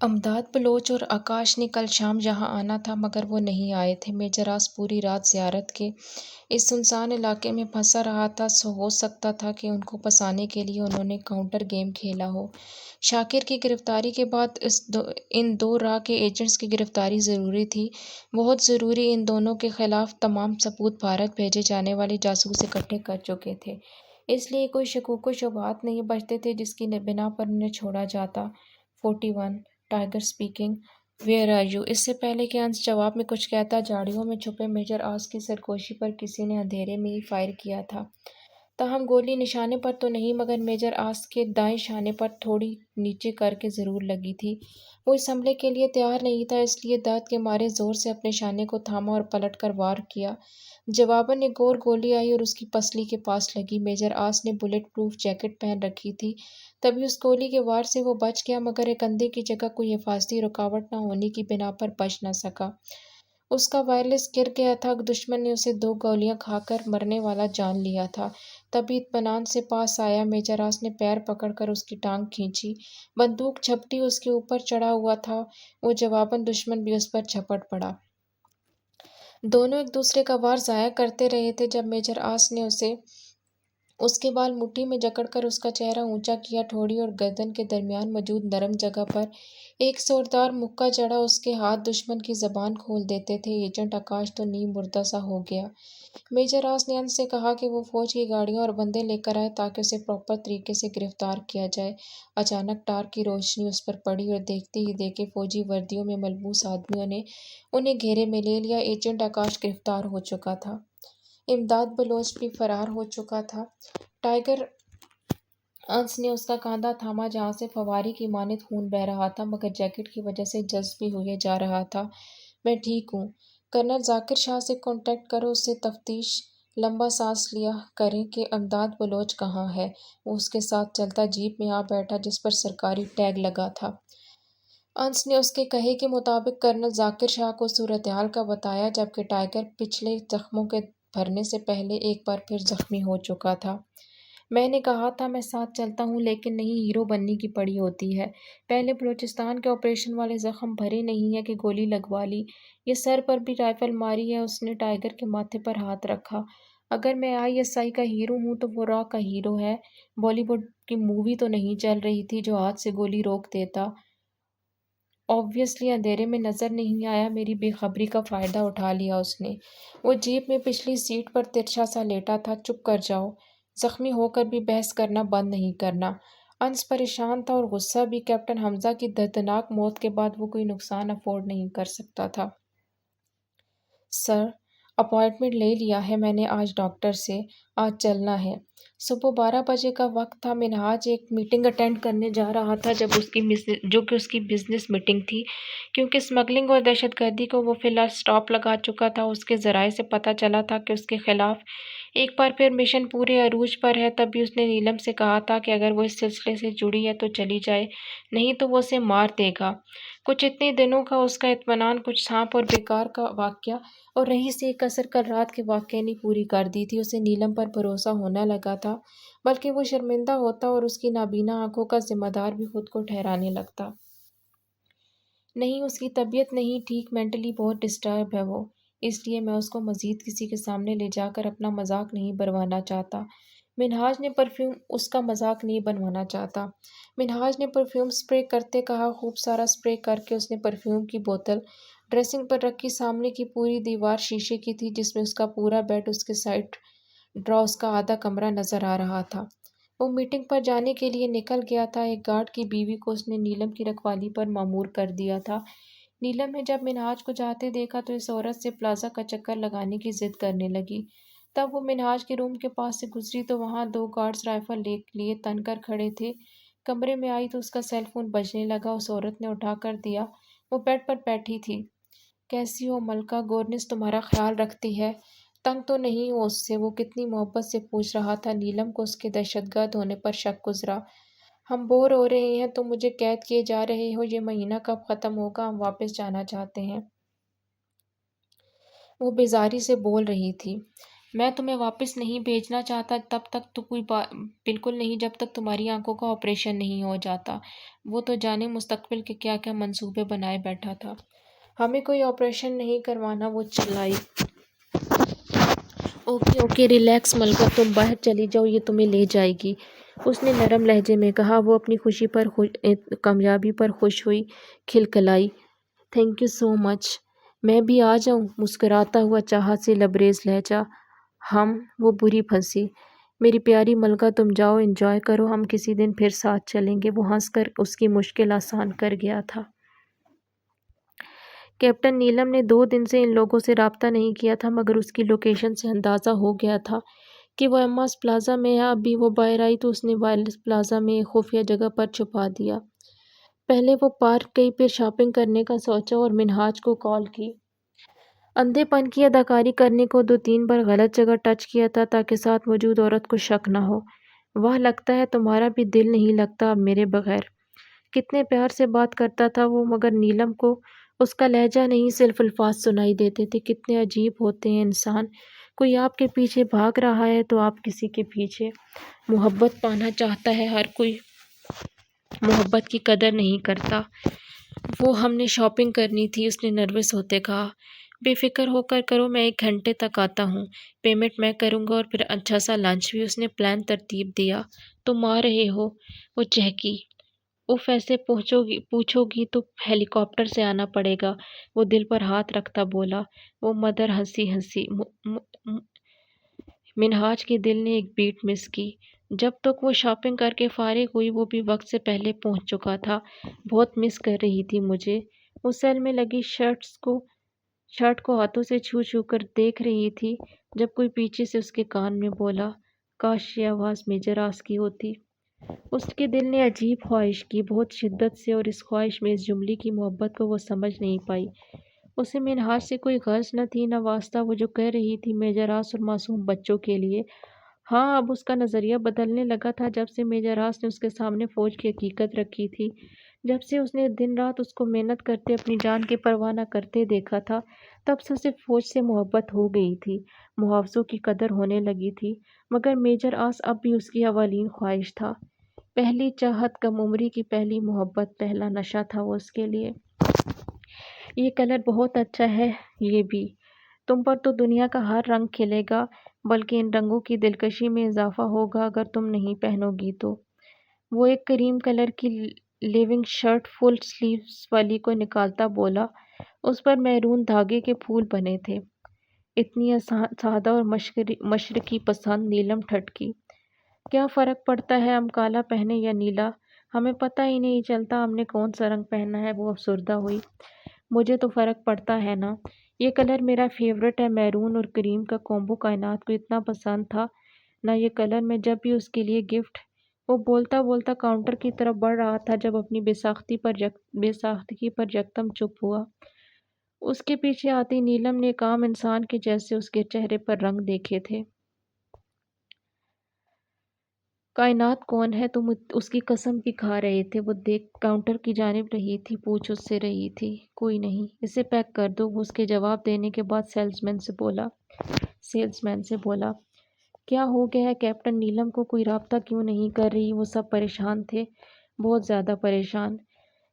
امداد بلوچ اور آکاش نے کل شام یہاں آنا تھا مگر وہ نہیں آئے تھے۔ میجر آس پوری رات زیارت کے اس سنسان علاقے میں پھنسا رہا تھا، ہو سکتا تھا کہ ان کو پھنسانے کے لیے انہوں نے کاؤنٹر گیم کھیلا ہو۔ شاکر کی گرفتاری کے بعد ان دو راہ کے ایجنٹس کی گرفتاری ضروری تھی، بہت ضروری۔ ان دونوں کے خلاف تمام ثبوت بھارت بھیجے جانے والے جاسوس اکٹھے کر چکے تھے، اس لیے کوئی شکوک و شبہات نہیں بچتے تھے جس کی بنا پر انہیں چھوڑا جاتا۔ 41 tiger speaking, where are you? اس سے پہلے کہ انس جواب میں کچھ کہتا، جھاڑیوں میں چھپے میجر آس کی سرگوشی پر کسی نے اندھیرے میں ہی فائر کیا تھا۔ تاہم گولی نشانے پر تو نہیں مگر میجر آس کے دائیں شانے پر تھوڑی نیچے کر کے ضرور لگی تھی۔ وہ اس حملے کے لیے تیار نہیں تھا، اس لیے درد کے مارے زور سے اپنے شانے کو تھاما اور پلٹ کر وار کیا۔ جواباً ایک اور گولی آئی اور اس کی پسلی کے پاس لگی۔ میجر آس نے بلٹ پروف جیکٹ پہن رکھی تھی، تبھی اس گولی کے وار سے وہ بچ گیا، مگر ایک کندھے کی جگہ کوئی حفاظتی رکاوٹ نہ ہونے کی بنا پر بچ نہ سکا۔ اس کا وائرلیس گر گیا تھا۔ دشمن نے اسے 2 گولیاں کھا کر مرنے والا جان لیا تھا۔ تبھی اطمینان سے پاس آیا۔ میجر آس نے پیر پکڑ کر اس کی ٹانگ کھینچی۔ بندوق جھپٹی اس کے اوپر چڑھا ہوا تھا وہ، جواباً دشمن بھی اس پر جھپٹ پڑا۔ دونوں ایک دوسرے کا وار ضائع کرتے رہے تھے جب میجر آس نے اس کے بال مٹھی میں جکڑ کر اس کا چہرہ اونچا کیا۔ ٹھوڑی اور گردن کے درمیان موجود نرم جگہ پر ایک زوردار مکہ جڑا۔ اس کے ہاتھ دشمن کی زبان کھول دیتے تھے۔ ایجنٹ آکاش تو نیم مردہ سا ہو گیا۔ میجر آس نے انس سے کہا کہ وہ فوج کی گاڑیاں اور بندے لے کر آئے تاکہ اسے پراپر طریقے سے گرفتار کیا جائے۔ اچانک ٹارچ کی روشنی اس پر پڑی اور دیکھتے ہی دیکھے فوجی وردیوں میں ملبوس آدمیوں نے انہیں گھیرے میں لے لیا۔ ایجنٹ آکاش گرفتار ہو چکا تھا، امداد بلوچ بھی فرار ہو چکا تھا۔ ٹائیگر، انس نے اس کا کاندھا تھاما جہاں سے فواری کی مانند خون بہہ رہا تھا مگر جیکٹ کی وجہ سے جذب بھی ہوئے جا رہا تھا۔ میں ٹھیک ہوں، کرنل ذاکر شاہ سے کانٹیکٹ کرو، اس سے تفتیش۔ لمبا سانس لیا کریں کہ امداد بلوچ کہاں ہے؟ وہ اس کے ساتھ چلتا جیپ میں آ بیٹھا جس پر سرکاری ٹیگ لگا تھا۔ انس نے اس کے کہے کے مطابق کرنل ذاکر شاہ کو صورتحال کا بتایا، جبکہ ٹائیگر پچھلے زخموں کے بھرنے سے پہلے ایک بار پھر زخمی ہو چکا تھا۔ میں نے کہا تھا میں ساتھ چلتا ہوں لیکن نہیں، ہیرو بننے کی پڑی ہوتی ہے۔ پہلے بلوچستان کے آپریشن والے زخم بھرے نہیں ہیں کہ گولی لگوا لی، یہ سر پر بھی رائفل ماری ہے۔ اس نے ٹائیگر کے ماتھے پر ہاتھ رکھا۔ اگر میں ISI کا ہیرو ہوں تو وہ را کا ہیرو ہے۔ بالی ووڈ کی مووی تو نہیں چل رہی تھی جو ہاتھ سے گولی روک دیتا۔ آبویسلی اندھیرے میں نظر نہیں آیا، میری بے خبری کا فائدہ اٹھا لیا اس نے۔ وہ جیپ میں پچھلی سیٹ پر ترچھا سا لیٹا تھا۔ چپ کر جاؤ، زخمی ہو کر بھی بحث کرنا بند نہیں کرنا۔ انس پریشان تھا اور غصہ بھی۔ کیپٹن حمزہ کی دردناک موت کے بعد وہ کوئی نقصان افورڈ نہیں کر سکتا تھا۔ سر، اپائنٹمنٹ لے لیا ہے میں نے آج ڈاکٹر سے، آج چلنا ہے۔ صبح 12 بجے کا وقت تھا۔ منہاج ایک میٹنگ اٹینڈ کرنے جا رہا تھا جو کہ اس کی بزنس میٹنگ تھی، کیونکہ اسمگلنگ اور دہشت گردی کو وہ فی الحال اسٹاپ لگا چکا تھا۔ اس کے ذرائع سے پتہ چلا تھا کہ اس کے خلاف ایک بار پھر مشن پورے عروج پر ہے۔ تبھی اس نے نیلم سے کہا تھا کہ اگر وہ اس سلسلے سے جڑی ہے تو چلی جائے، نہیں تو وہ اسے مار دے گا۔ کچھ اتنے دنوں کا اس کا اطمینان کچھ سانپ اور بیکار کا واقعہ اور رہی سی ایک کسر کل رات کے واقعے نے پوری کر دی تھی۔ اسے نیلم پر بھروسہ ہونے لگا تھا، بلکہ وہ شرمندہ ہوتا اور اس کی نابینا آنکھوں کا ذمہ دار بھی خود کو ٹھہرانے لگتا۔ نہیں، اس کی طبیعت نہیں ٹھیک، مینٹلی بہت ڈسٹرب ہے وہ، اس لیے میں اس کو مزید کسی کے سامنے لے جا کر اپنا مذاق نہیں بنوانا چاہتا۔ منہاج نے پرفیوم اسپرے کرتے کہا۔ خوب سارا اسپرے کر کے اس نے پرفیوم کی بوتل ڈریسنگ پر رکھی۔ سامنے کی پوری دیوار شیشے کی تھی جس میں اس کا پورا بیڈ، اس کے سائڈ ڈرا اس کا آدھا کمرہ نظر آ رہا تھا۔ وہ میٹنگ پر جانے کے لیے نکل گیا تھا۔ ایک گارڈ کی بیوی کو اس نے نیلم کی رکھوالی پر مامور کر دیا تھا۔ نیلم نے جب منہاج کو جاتے دیکھا تو اس عورت سے پلازا کا چکر لگانے کی ضد کرنے لگی۔ تب وہ منہاج کے روم کے پاس سے گزری تو وہاں 2 گارڈز رائفل لیے تن کر کھڑے تھے۔ کمرے میں آئی تو اس کا سیل فون بجنے لگا۔ اس عورت نے اٹھا کر دیا۔ وہ بیڈ پر بیٹھی تھی۔ کیسی ہو ملکہ؟ گورنس تمہارا خیال رکھتی ہے؟ تنگ تو نہیں ہو اس سے؟ وہ کتنی محبت سے پوچھ رہا تھا۔ نیلم کو اس کے دہشت گرد ہونے پر شک گزرا۔ ہم بور ہو رہے ہیں، تم مجھے قید کیے جا رہے ہو، یہ مہینہ کب ختم ہوگا؟ ہم واپس جانا چاہتے ہیں۔ وہ بیزاری سے بول رہی تھی۔ میں تمہیں واپس نہیں بھیجنا چاہتا تب تک تو بالکل نہیں جب تک تمہاری آنکھوں کا آپریشن نہیں ہو جاتا۔ وہ تو جانے مستقبل کے کیا کیا منصوبے بنائے بیٹھا تھا۔ ہمیں کوئی آپریشن نہیں کروانا، وہ چلائی۔ اوکے اوکے ریلیکس ملکہ، تم باہر چلی جاؤ، یہ تمہیں لے جائے گی، اس نے نرم لہجے میں کہا۔ وہ اپنی کامیابی پر خوش ہوئی، کھلکھلائی۔ تھینک یو سو مچ۔ میں بھی آ جاؤں؟ مسکراتا ہوا چاہت سے لبریز لہجہ۔ وہ بری پھنسی۔ میری پیاری ملکہ تم جاؤ، انجوائے کرو، ہم کسی دن پھر ساتھ چلیں گے۔ وہ ہنس کر اس کی مشکل آسان کر گیا تھا۔ کیپٹن نیلم نے 2 دن سے ان لوگوں سے رابطہ نہیں کیا تھا، مگر اس کی لوکیشن سے اندازہ ہو گیا تھا کہ وہ ایماس پلازا میں ہے۔ اب بھی وہ باہر آئی تو اس نے وائلڈ پلازا میں ایک خفیہ جگہ پر چھپا دیا۔ پہلے وہ پارک گئی، پھر شاپنگ کرنے کا سوچا اور منہاج کو کال کی۔ اندھے پن کی اداکاری کرنے کو 2-3 بار غلط جگہ ٹچ کیا تھا تاکہ ساتھ موجود عورت کو شک نہ ہو۔ واہ، لگتا ہے تمہارا بھی دل نہیں لگتا اب میرے بغیر۔ کتنے پیار سے بات کرتا تھا وہ، مگر نیلم کو اس کا لہجہ نہیں صرف الفاظ سنائی دیتے تھے۔ کتنے عجیب ہوتے ہیں انسان، کوئی آپ کے پیچھے بھاگ رہا ہے تو آپ کسی کے پیچھے۔ محبت پانا چاہتا ہے ہر کوئی، محبت کی قدر نہیں کرتا۔ ہم نے شاپنگ کرنی تھی، اس نے نروس ہوتے کہا۔ بے فکر ہو کر کرو، میں 1 گھنٹے تک آتا ہوں، پیمنٹ میں کروں گا اور پھر اچھا سا لنچ بھی، اس نے پلان ترتیب دیا۔ تم آ رہے ہو؟ وہ چہکی۔ اف ایسے پوچھو گی تو ہیلی کاپٹر سے آنا پڑے گا، وہ دل پر ہاتھ رکھتا بولا۔ وہ مدر ہنسی۔ منہاج کے دل نے ایک بیٹ مس کی۔ جب تک وہ شاپنگ کر کے فارغ ہوئی وہ بھی وقت سے پہلے پہنچ چکا تھا۔ بہت مس کر رہی تھی مجھے، وہ سیل میں لگی شرٹ کو ہاتھوں سے چھو کر دیکھ رہی تھی جب کوئی پیچھے سے اس کے کان میں بولا، کاش یہ آواز میجر آس کی ہوتی۔ اس کے دل نے عجیب خواہش کی، بہت شدت سے، اور اس خواہش میں اس جملے کی محبت کو وہ سمجھ نہیں پائی۔ اسے منہاج سے کوئی غرض نہ تھی، نہ واسطہ۔ وہ جو کہہ رہی تھی میجر آس اور معصوم بچوں کے لیے۔ ہاں، اب اس کا نظریہ بدلنے لگا تھا جب سے میجر آس نے اس کے سامنے فوج کی حقیقت رکھی تھی، جب سے اس نے دن رات اس کو محنت کرتے اپنی جان کی پرواہ نہ کرتے دیکھا تھا، تب سے اسے فوج سے محبت ہو گئی تھی، محافظوں کی قدر ہونے لگی تھی۔ مگر میجر آس اب بھی اس کی اولین خواہش تھا، پہلی چاہت، کم عمری کی پہلی محبت، پہلا نشہ تھا وہ اس کے لیے۔ یہ کلر بہت اچھا ہے، یہ بھی تم پر تو دنیا کا ہر رنگ کھلے گا، بلکہ ان رنگوں کی دلکشی میں اضافہ ہوگا اگر تم نہیں پہنو گی تو۔ وہ ایک کریم کلر کی لیونگ شرٹ فل سلیوز والی کو نکالتا بولا۔ اس پر میرون دھاگے کے پھول بنے تھے۔ اتنی سادہ اور مشرقی پسند، نیلم ٹھٹکی۔ کیا فرق پڑتا ہے ہم کالا پہنے یا نیلا، ہمیں پتہ ہی نہیں چلتا ہم نے کون سا رنگ پہنا ہے، وہ افسردہ ہوئی۔ مجھے تو فرق پڑتا ہے نا، یہ کلر میرا فیورٹ ہے، میرون اور کریم کا کومبو کائنات کو اتنا پسند تھا نا یہ کلر، میں جب بھی اس کے لیے گفٹ۔ وہ بولتا بولتا کاؤنٹر کی طرف بڑھ رہا تھا جب اپنی بے ساختگی پر یکدم چپ ہوا۔ اس کے پیچھے آتی نیلم نے ایک عام انسان کے جیسے اس کے چہرے پر رنگ دیکھے تھے۔ کائنات کون ہے؟ تم اس کی قسم کی کھا رہے تھے؟ وہ دیکھ کاؤنٹر کی جانب رہی تھی، پوچھ اس سے رہی تھی۔ کوئی نہیں، اسے پیک کر دو، وہ اس کے جواب دینے کے بعد سیلز مین سے بولا۔ کیا ہو گیا ہے کیپٹن نیلم کو کوئی رابطہ کیوں نہیں کر رہی؟ وہ سب پریشان تھے، بہت زیادہ پریشان۔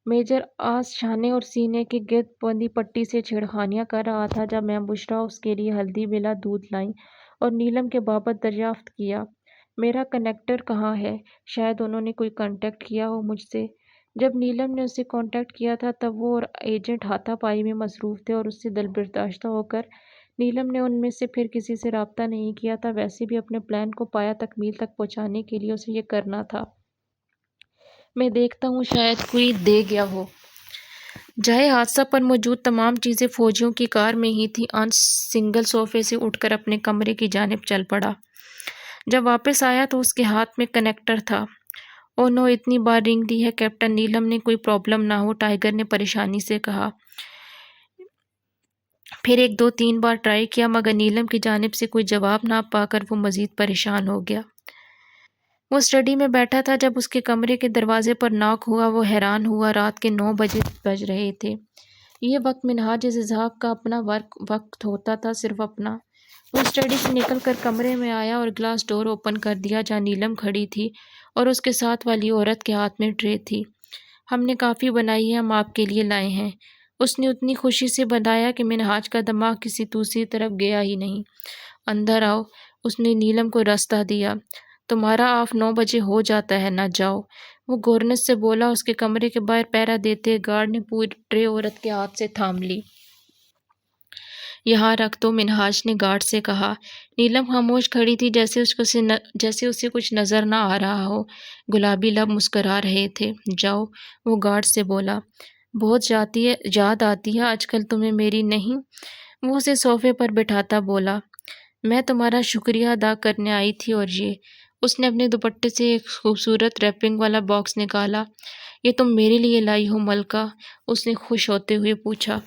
میجر آس شانے اور سینے کے گرد بندھی پٹی سے چھیڑخانیاں کر رہا تھا جب میم بشریٰ اس کے لیے ہلدی بلا دودھ لائیں اور نیلم کے بابت دریافت کیا، میرا کنیکٹر کہاں ہے؟ شاید انہوں نے کوئی کانٹیکٹ کیا ہو مجھ سے۔ جب نیلم نے اسے کانٹیکٹ کیا تھا تب وہ اور ایجنٹ ہاتھا پائی میں مصروف تھے اور اس سے دل برداشتہ ہو کر نیلم نے ان میں سے پھر کسی سے رابطہ نہیں کیا تھا۔ ویسے بھی اپنے پلان کو پایہ تکمیل تک پہنچانے کے لیے اسے یہ کرنا تھا۔ میں دیکھتا ہوں شاید کوئی دے گیا ہو۔ جائے حادثہ پر موجود تمام چیزیں فوجیوں کی کار میں ہی تھیں۔ انس سنگل صوفے سے اٹھ کر اپنے کمرے کی جانب چل پڑا۔ جب واپس آیا تو اس کے ہاتھ میں کنیکٹر تھا۔ او نو، اتنی بار رنگ دی ہے کیپٹن نیلم نے، کوئی پرابلم نہ ہو؟ ٹائیگر نے پریشانی سے کہا۔ پھر 1-2-3 بار ٹرائی کیا مگر نیلم کی جانب سے کوئی جواب نہ پا کر وہ مزید پریشان ہو گیا۔ وہ اسٹڈی میں بیٹھا تھا جب اس کے کمرے کے دروازے پر ناک ہوا۔ وہ حیران ہوا، رات کے 9 بج رہے تھے۔ یہ وقت منہاج اذہاب کا اپنا وقت ہوتا تھا، صرف اپنا۔ وہ اسٹڈی سے نکل کر کمرے میں آیا اور گلاس ڈور اوپن کر دیا جہاں نیلم کھڑی تھی اور اس کے ساتھ والی عورت کے ہاتھ میں ٹرے تھی۔ ہم نے کافی بنائی ہے، ہم آپ کے لیے لائے ہیں۔ اس نے اتنی خوشی سے بتایا کہ منہاج کا دماغ کسی دوسری طرف گیا ہی نہیں۔ اندر آؤ، اس نے نیلم کو راستہ دیا۔ تمہارا آف 9 بجے ہو جاتا ہے، نہ جاؤ، وہ گورنس سے بولا۔ اس کے کمرے کے باہر پہرا دیتے گارڈ نے پوری ٹرے عورت کے ہاتھ سے تھام لی۔ یہاں رکھ دو، منہاج نے گارڈ سے کہا۔ نیلم خاموش کھڑی تھی، جیسے اسے کچھ نظر نہ آ رہا ہو۔ گلابی لب مسکرا رہے تھے۔ جاؤ، وہ گارڈ سے بولا۔ بہت یاد آتی ہے آج کل تمہیں میری، نہیں؟ وہ اسے صوفے پر بٹھاتا بولا۔ میں تمہارا شکریہ ادا کرنے آئی تھی، اور یہ۔ اس نے اپنے دوپٹے سے ایک خوبصورت ریپنگ والا باکس نکالا۔ یہ تم میرے لیے لائی ہو ملکہ؟ اس نے خوش ہوتے ہوئے پوچھا۔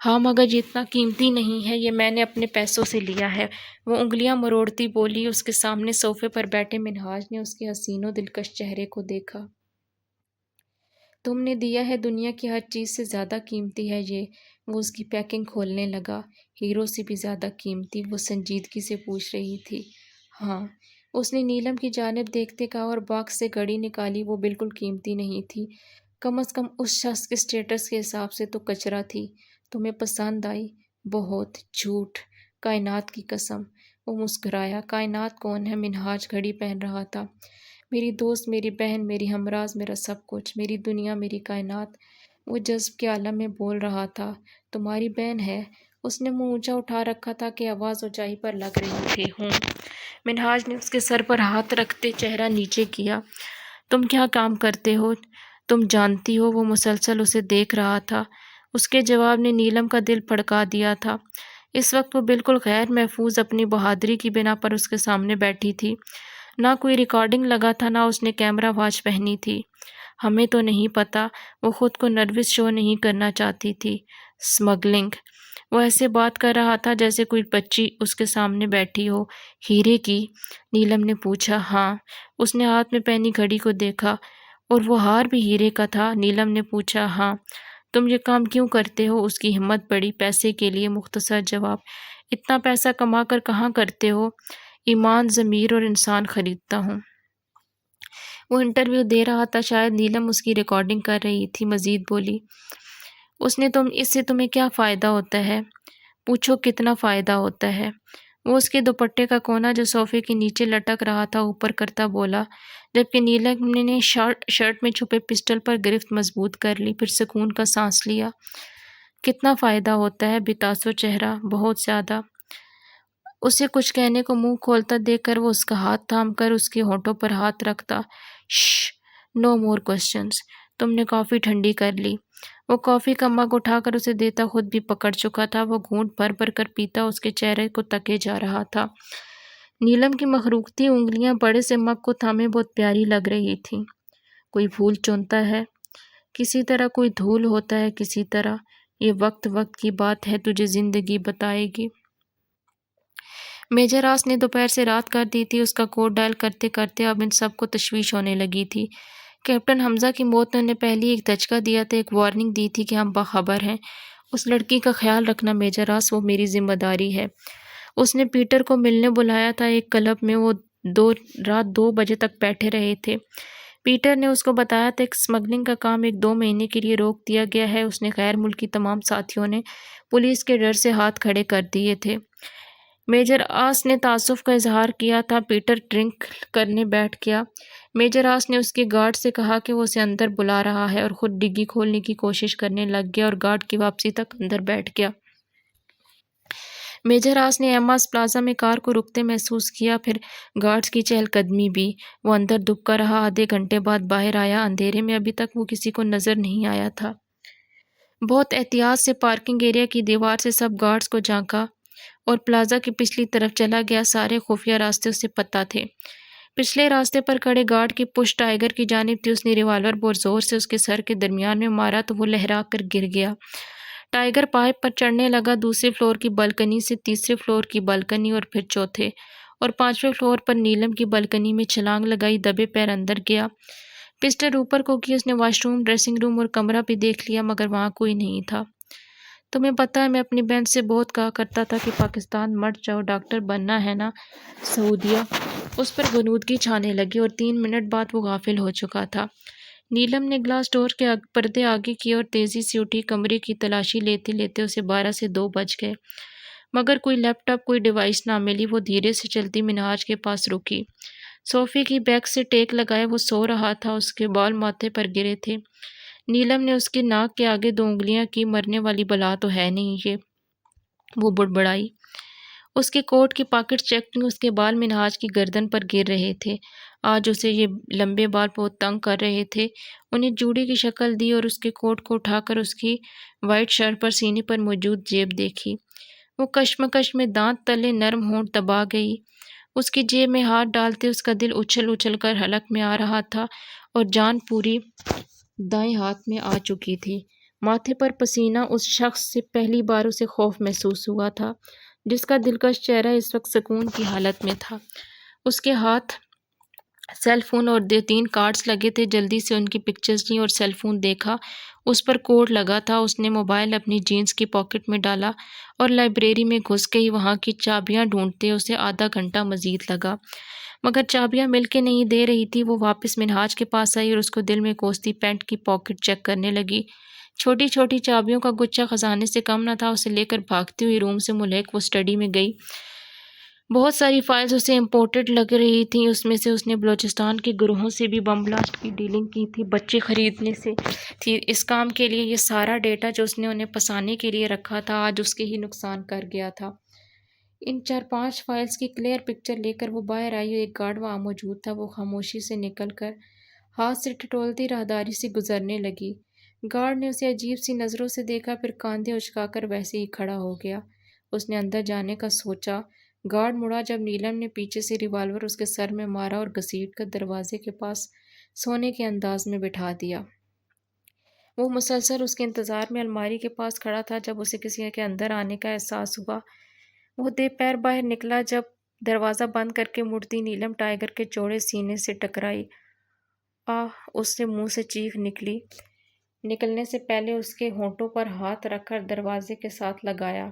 ہاں، مگر یہ اتنا قیمتی نہیں ہے، یہ میں نے اپنے پیسوں سے لیا ہے، وہ انگلیاں مروڑتی بولی۔ اس کے سامنے صوفے پر بیٹھے منہاج نے اس کے حسین و دلکش چہرے کو دیکھا۔ تم نے دیا ہے، دنیا کی ہر چیز سے زیادہ قیمتی ہے یہ۔ وہ اس کی پیکنگ کھولنے لگا۔ ہیرو سے بھی زیادہ قیمتی؟ وہ سنجیدگی سے پوچھ رہی تھی۔ ہاں، اس نے نیلم کی جانب دیکھتے کہا، اور باکس سے گھڑی نکالی۔ وہ بالکل قیمتی نہیں تھی، کم از کم اس شخص کے اسٹیٹس کے حساب سے تو کچرا تھی۔ تمہیں پسند آئی؟ بہت۔ جھوٹ، کائنات کی قسم۔ وہ مسکرایا۔ کائنات کون ہے؟ منہاج گھڑی پہن رہا تھا۔ میری دوست، میری بہن، میری ہمراز، میرا سب کچھ، میری دنیا، میری کائنات۔ وہ جذب کے عالم میں بول رہا تھا۔ تمہاری بہن ہے؟ اس نے منہ اونچا اٹھا رکھا تھا کہ آواز اونچائی پر لگ رہی تھی۔ ہوں۔ منہاج نے اس کے سر پر ہاتھ رکھتے چہرہ نیچے کیا۔ تم کیا کام کرتے ہو؟ تم جانتی ہو؟ وہ مسلسل اسے دیکھ رہا تھا۔ اس کے جواب نے نیلم کا دل پھڑکا دیا تھا۔ اس وقت وہ بالکل غیر محفوظ اپنی بہادری کی بنا پر اس کے سامنے بیٹھی تھی۔ نہ کوئی ریکارڈنگ لگا تھا، نہ اس نے کیمرہ واچ پہنی تھی۔ ہمیں تو نہیں پتا۔ وہ خود کو نروس شو نہیں کرنا چاہتی تھی۔ اسمگلنگ؟ وہ ایسے بات کر رہا تھا جیسے کوئی بچی اس کے سامنے بیٹھی ہو۔ ہیرے کی؟ نیلم نے پوچھا۔ ہاں۔ اس نے ہاتھ میں پہنی گھڑی کو دیکھا۔ اور وہ ہار بھی ہیرے کا تھا؟ نیلم نے پوچھا۔ ہاں۔ تم یہ کام کیوں کرتے ہو؟ اس کی ہمت بڑھی۔ پیسے کے لیے۔ مختصر جواب۔ اتنا پیسہ کما کر کہاں کرتے ہو؟ ایمان، ضمیر اور انسان خریدتا ہوں۔ وہ انٹرویو دے رہا تھا، شاید نیلم اس کی ریکارڈنگ کر رہی تھی۔ مزید بولی۔ اس سے تمہیں کیا فائدہ ہوتا ہے؟ پوچھو کتنا فائدہ ہوتا ہے؟ وہ اس کے دوپٹے کا کونا جو صوفے کے نیچے لٹک رہا تھا اوپر کرتا بولا، جبکہ نیلم نے شرٹ میں چھپے پسٹل پر گرفت مضبوط کر لی، پھر سکون کا سانس لیا۔ کتنا فائدہ ہوتا ہے؟ بتاسو چہرہ۔ بہت زیادہ۔ اسے کچھ کہنے کو منہ کھولتا دیکھ کر وہ اس کا ہاتھ تھام کر اس کے ہونٹوں پر ہاتھ رکھتا۔ شش، نو مور کوسچنز۔ تم نے کافی ٹھنڈی کر لی۔ وہ کافی کا مگ اٹھا کر اسے دیتا خود بھی پکڑ چکا تھا۔ وہ گھونٹ بھر بھر کر پیتا اس کے چہرے کو تکے جا رہا تھا۔ نیلم کی مخروطی انگلیاں بڑے سے مگ کو تھامے بہت پیاری لگ رہی تھیں۔ کوئی پھول چنتا ہے کسی طرح، کوئی دھول ہوتا ہے کسی طرح۔ یہ وقت کی بات ہے، تجھے زندگی بتائے گی۔ میجر آس نے دوپہر سے رات کر دی تھی۔ اس کا کوڈ ڈائل کرتے کرتے اب ان سب کو تشویش ہونے لگی تھی۔ کیپٹن حمزہ کی موت نے انہیں پہلے ایک دھچکا دیا تھا، ایک وارننگ دی تھی کہ ہم باخبر ہیں۔ اس لڑکی کا خیال رکھنا میجر آس، وہ میری ذمہ داری ہے۔ اس نے پیٹر کو ملنے بلایا تھا ایک کلب میں۔ وہ رات 2 بجے تک بیٹھے رہے تھے۔ پیٹر نے اس کو بتایا تھا کہ اسمگلنگ کا کام 1-2 مہینے کے لیے روک دیا گیا ہے۔ اس نے غیر ملکی تمام ساتھیوں نے پولیس کے ڈر سے ہاتھ کھڑے کر دیے تھے۔ میجر آس نے تعصب کا اظہار کیا تھا۔ پیٹر ڈرنک کرنے بیٹھ گیا۔ میجر آس نے اس کے گارڈ سے کہا کہ وہ اسے اندر بلا رہا ہے، اور خود ڈگی کھولنے کی کوشش کرنے لگ گیا اور گارڈ کی واپسی تک اندر بیٹھ گیا۔ میجر آس نے ایماز پلازا میں کار کو رکتے محسوس کیا، پھر گارڈز کی چہل قدمی بھی۔ وہ اندر دبکا رہا، آدھے گھنٹے بعد باہر آیا۔ اندھیرے میں ابھی تک وہ کسی کو نظر نہیں آیا تھا۔ بہت احتیاط سے پارکنگ ایریا کی دیوار سے سب گارڈز کو جھانکا اور پلازا کی پچھلی طرف چلا گیا۔ سارے خفیہ راستے اسے پتہ تھے۔ پچھلے راستے پر کھڑے گارڈ کی پشت ٹائیگر کی جانب تھی۔ اس نے ریوالور بہت زور سے اس کے سر کے درمیان میں مارا تو وہ لہرا کر گر گیا۔ ٹائیگر پائپ پر چڑھنے لگا، دوسرے فلور کی بالکنی سے تیسرے فلور کی بالکنی اور پھر چوتھے اور 5ویں فلور پر نیلم کی بالکنی میں چھلانگ لگائی، دبے پیر اندر گیا۔ پسٹل اوپر کو کی۔ اس نے واش روم، ڈریسنگ روم اور کمرہ بھی دیکھ لیا، مگر وہاں کوئی نہیں تھا۔ تمہیں پتہ ہے میں اپنی بہن سے بہت کہا کرتا تھا کہ پاکستان مت جاؤ، ڈاکٹر بننا ہے نا سعودیہ۔ اس پر غنودگی چھانے لگی اور 3 منٹ بعد وہ غافل ہو چکا تھا۔ نیلم نے گلاس ڈور کے پردے آگے کیے اور تیزی سے اٹھی۔ کمرے کی تلاشی لیتے لیتے اسے 12 سے 2 بج گئے، مگر کوئی لیپ ٹاپ، کوئی ڈیوائس نہ ملی۔ وہ دھیرے سے چلتی منہاج کے پاس رکی۔ صوفے کی بیک سے ٹیک لگائے وہ سو رہا تھا، اس کے بال ماتھے پر گرے تھے۔ نیلم نے اس کی ناک کے آگے 2 انگلیاں کی۔ مرنے والی بلا تو ہے نہیں یہ، وہ بڑبڑائی۔ اس کے کوٹ کی پاکٹ چیک کی، اس کے بال منہاج کی گردن پر گر رہے تھے۔ آج اسے یہ لمبے بال بہت تنگ کر رہے تھے۔ انہیں جوڑی کی شکل دی اور اس کے کوٹ کو اٹھا کر اس کی وائٹ شرٹ پر سینے پر موجود جیب دیکھی۔ وہ کشمکش میں دانت تلے نرم ہونٹ دبا گئی۔ اس کی جیب میں ہاتھ ڈالتے اس کا دل اچھل اچھل کر حلق میں آ رہا تھا اور جان پوری دائیں ہاتھ میں آ چکی تھی۔ ماتھے پر پسینہ۔ اس شخص سے پہلی بار اسے خوف محسوس ہوا تھا، جس کا دلکش چہرہ اس وقت سکون کی حالت میں تھا۔ اس کے ہاتھ سیل فون اور 2-3 کارڈز لگے تھے۔ جلدی سے ان کی پکچرز لیں اور سیل فون دیکھا۔ اس پر کوڈ لگا تھا۔ اس نے موبائل اپنی جینز کی پاکٹ میں ڈالا اور لائبریری میں گھس گئی۔ وہاں کی چابیاں ڈھونڈتے اسے آدھا گھنٹہ مزید لگا، مگر چابیاں مل کے نہیں دے رہی تھی۔ وہ واپس منہاج کے پاس آئی اور اس کو دل میں کوستی پینٹ کی پاکٹ چیک کرنے لگی۔ چھوٹی چھوٹی چابیوں کا گچھا خزانے سے کم نہ تھا۔ اسے لے کر بھاگتی ہوئی روم سے ملحق وہ اسٹڈی میں گئی۔ بہت ساری فائلز اسے امپورٹڈ لگ رہی تھیں۔ اس میں سے اس نے بلوچستان کے گروہوں سے بھی بم بلاسٹ کی ڈیلنگ کی تھی، بچے خریدنے سے تھی۔ اس کام کے لیے یہ سارا ڈیٹا جو اس نے انہیں پسانے کے لیے رکھا تھا، آج اس کے ہی نقصان کر گیا تھا۔ ان 4-5 فائلز کی کلیئر پکچر لے کر وہ باہر آئی اور ایک گارڈ وہاں موجود تھا۔ وہ خاموشی سے نکل کر ہاتھ سے ٹٹولتی راہداری سے گزرنے لگی۔ گارڈ نے اسے عجیب سی نظروں سے دیکھا، پھر کاندھے اچکا کر ویسے ہی کھڑا ہو گیا۔ اس نے اندر جانے کا سوچا۔ گارڈ مڑا جب نیلم نے پیچھے سے ریوالور اس کے سر میں مارا اور گھسیٹ کر دروازے کے پاس سونے کے انداز میں بٹھا دیا۔ وہ مسلسل اس کے انتظار میں الماری کے پاس کھڑا تھا۔ جب اسے کسی کے اندر آنے کا احساس ہوا، وہ دے پیر باہر نکلا۔ جب دروازہ بند کر کے مڑتی، نیلم ٹائیگر کے چوڑے سینے سے ٹکرائی۔ آہ! اس سے منہ سے چیخ نکلی۔ نکلنے سے پہلے اس کے ہونٹوں پر ہاتھ رکھ کر دروازے کے ساتھ لگایا۔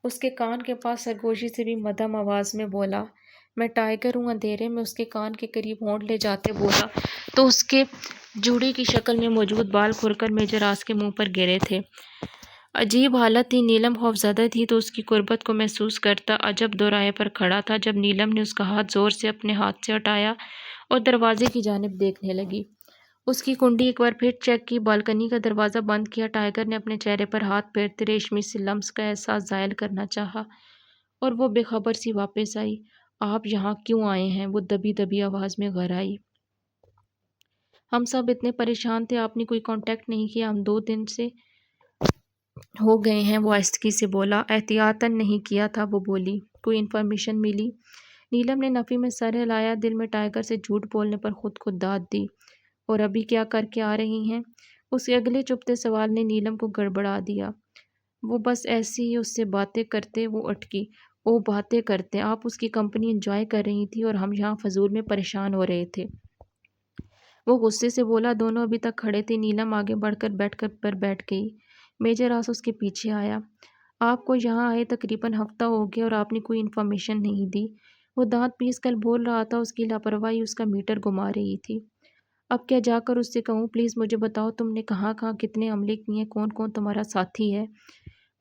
اس کے کان کے پاس سرگوشی سے بھی مدھم آواز میں بولا، میں ٹائیگر ہوں۔ اندھیرے میں اس کے کان کے قریب ہونٹ لے جاتے بولا تو اس کے جوڑی کی شکل میں موجود بال کھل کر میجراس کے منہ پر گرے تھے۔ عجیب حالت تھی۔ نیلم خوفزدہ تھی تو اس کی قربت کو محسوس کرتا۔ عجب دوراہے پر کھڑا تھا جب نیلم نے اس کا ہاتھ زور سے اپنے ہاتھ سے ہٹایا اور دروازے کی جانب دیکھنے لگی۔ اس کی کنڈی ایک بار پھر چیک کی، بالکنی کا دروازہ بند کیا۔ ٹائیگر نے اپنے چہرے پر ہاتھ پھیرتے ریشمی سے لمس کا احساس زائل کرنا چاہا اور وہ بے خبر سی واپس آئی۔ آپ یہاں کیوں آئے ہیں؟ وہ دبی دبی آواز میں گھرائی۔ ہم سب اتنے پریشان تھے، آپ نے کوئی کانٹیکٹ نہیں کیا۔ ہم 2 دن سے ہو گئے ہیں، وہ آہستگی سے بولا۔ احتیاطاً نہیں کیا تھا، وہ بولی۔ کوئی انفارمیشن ملی؟ نیلم نے نفی میں سر ہلایا۔ دل میں ٹائیگر سے جھوٹ بولنے پر خود کو داد دی۔ اور ابھی کیا کر کے آ رہی ہیں؟ اس کے اگلے چپتے سوال نے نیلم کو گڑبڑا دیا۔ وہ بس ایسے ہی اس سے باتیں کرتے۔ وہ اٹکی۔ او باتیں کرتے؟ آپ اس کی کمپنی انجوائے کر رہی تھی اور ہم یہاں فضول میں پریشان ہو رہے تھے، وہ غصے سے بولا۔ دونوں ابھی تک کھڑے تھے۔ نیلم آگے بڑھ کر بیٹھ گئی۔ میجراس اس کے پیچھے آیا۔ آپ کو یہاں آئے تقریباً ہفتہ ہو گیا اور آپ نے کوئی انفارمیشن نہیں دی، وہ دانت پیس کر بول رہا تھا۔ اس کی لاپرواہی اس کا میٹر گھما رہی تھی۔ اب کیا جا کر اس سے کہوں؟ پلیز مجھے بتاؤ، تم نے کہاں کہاں کتنے حملے کیے ہیں، کون کون تمہارا ساتھی ہے؟